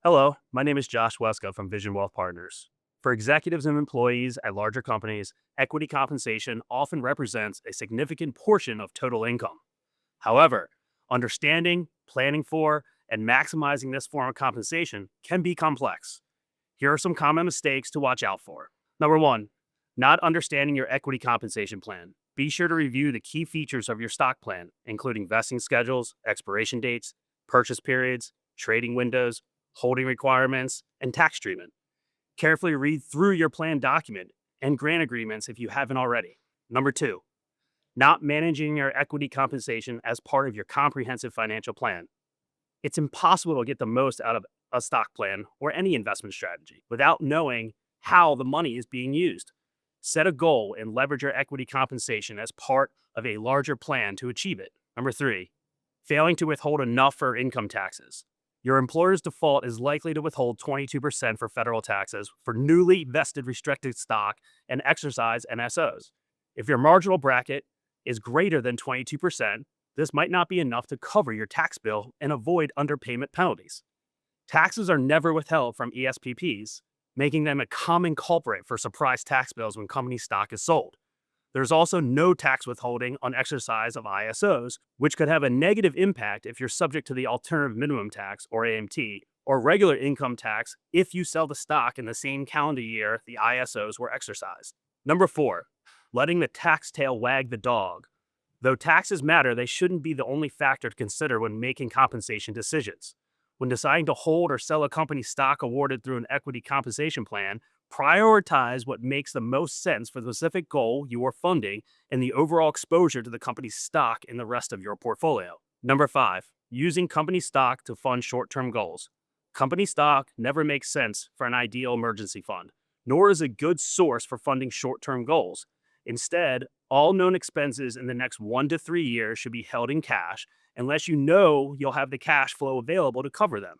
Hello, my name is Josh Weszka from Vision Wealth Partners. For executives and employees at larger companies, equity compensation often represents a significant portion of total income. However, understanding, planning for, and maximizing this form of compensation can be complex. Here are some common mistakes to watch out for. Number one, not understanding your equity compensation plan. Be sure to review the key features of your stock plan, including vesting schedules, expiration dates, purchase periods, trading windows, holding requirements, and tax treatment. Carefully read through your plan document and grant agreements if you haven't already. Number two, not managing your equity compensation as part of your comprehensive financial plan. It's impossible to get the most out of a stock plan or any investment strategy without knowing how the money is being used. Set a goal and leverage your equity compensation as part of a larger plan to achieve it. Number three, failing to withhold enough for income taxes. Your employer's default is likely to withhold 22% for federal taxes for newly vested restricted stock and exercise NSOs. If your marginal bracket is greater than 22%, this might not be enough to cover your tax bill and avoid underpayment penalties. Taxes are never withheld from ESPPs, making them a common culprit for surprise tax bills when company stock is sold. There's also no tax withholding on exercise of ISOs, which could have a negative impact if you're subject to the alternative minimum tax, or AMT, or regular income tax if you sell the stock in the same calendar year the ISOs were exercised. Number four, letting the tax tail wag the dog. Though taxes matter, they shouldn't be the only factor to consider when making compensation decisions. When deciding to hold or sell a company's stock awarded through an equity compensation plan, prioritize what makes the most sense for the specific goal you are funding and the overall exposure to the company's stock in the rest of your portfolio. Number five, using company stock to fund short-term goals. Company stock never makes sense for an ideal emergency fund, nor is a good source for funding short-term goals. Instead, all known expenses in the next 1 to 3 years should be held in cash unless you know you'll have the cash flow available to cover them.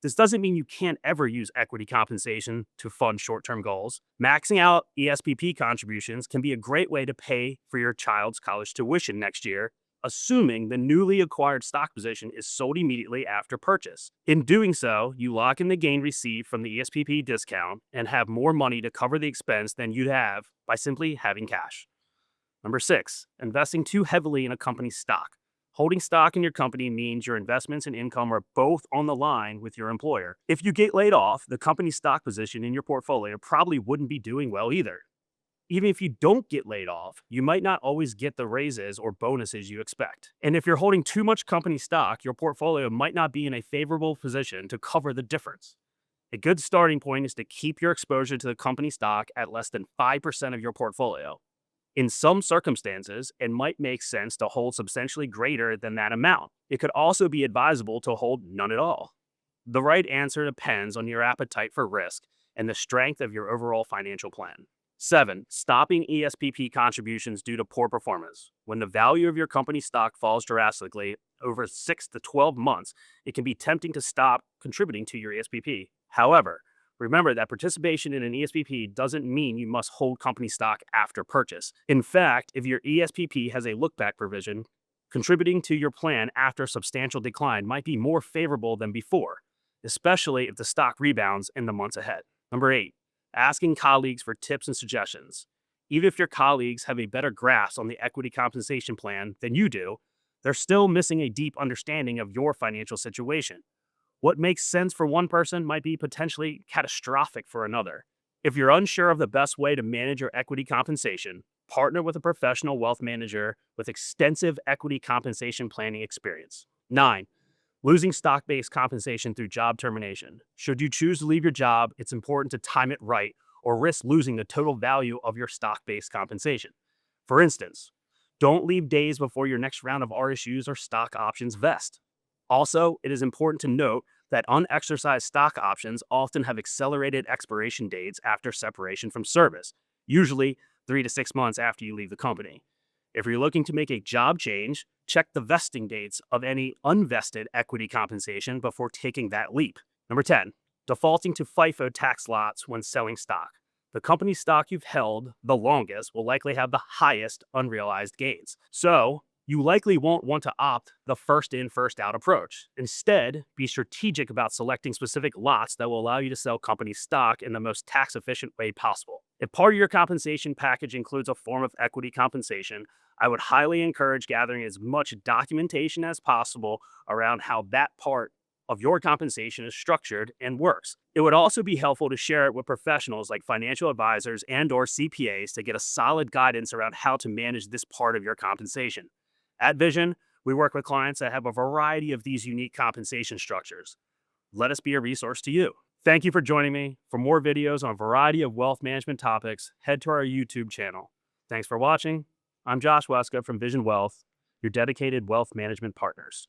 This doesn't mean you can't ever use equity compensation to fund short-term goals. Maxing out ESPP contributions can be a great way to pay for your child's college tuition next year, assuming the newly acquired stock position is sold immediately after purchase. In doing so, you lock in the gain received from the ESPP discount and have more money to cover the expense than you'd have by simply having cash. Number six, investing too heavily in a company's stock. Holding stock in your company means your investments and income are both on the line with your employer. If you get laid off, the company's stock position in your portfolio probably wouldn't be doing well either. Even if you don't get laid off, you might not always get the raises or bonuses you expect. And if you're holding too much company stock, your portfolio might not be in a favorable position to cover the difference. A good starting point is to keep your exposure to the company stock at less than 5% of your portfolio. In some circumstances, it might make sense to hold substantially greater than that amount. It could also be advisable to hold none at all. The right answer depends on your appetite for risk and the strength of your overall financial plan. 7. Stopping ESPP contributions due to poor performance. When the value of your company's stock falls drastically over 6 to 12 months, it can be tempting to stop contributing to your ESPP. However, remember that participation in an ESPP doesn't mean you must hold company stock after purchase. In fact, if your ESPP has a look-back provision, contributing to your plan after a substantial decline might be more favorable than before, especially if the stock rebounds in the months ahead. Number 8, asking colleagues for tips and suggestions. Even if your colleagues have a better grasp on the equity compensation plan than you do, they're still missing a deep understanding of your financial situation. What makes sense for one person might be potentially catastrophic for another. If you're unsure of the best way to manage your equity compensation, partner with a professional wealth manager with extensive equity compensation planning experience. 9. Losing stock-based compensation through job termination. Should you choose to leave your job, it's important to time it right or risk losing the total value of your stock-based compensation. For instance, don't leave days before your next round of RSUs or stock options vest. Also, it is important to note that unexercised stock options often have accelerated expiration dates after separation from service, usually 3 to 6 months after you leave the company. If you're looking to make a job change, check the vesting dates of any unvested equity compensation before taking that leap. Number 10, defaulting to FIFO tax lots when selling stock. The company stock you've held the longest will likely have the highest unrealized gains. So, You likely won't want to opt the first in, first out approach. Instead, be strategic about selecting specific lots that will allow you to sell company stock in the most tax efficient way possible. If part of your compensation package includes a form of equity compensation, I would highly encourage gathering as much documentation as possible around how that part of your compensation is structured and works. It would also be helpful to share it with professionals like financial advisors and or CPAs to get a solid guidance around how to manage this part of your compensation. At Vision, we work with clients that have a variety of these unique compensation structures. Let us be a resource to you. Thank you for joining me. For more videos on a variety of wealth management topics, head to our YouTube channel. Thanks for watching. I'm Josh Weszka from Vision Wealth, your dedicated wealth management partners.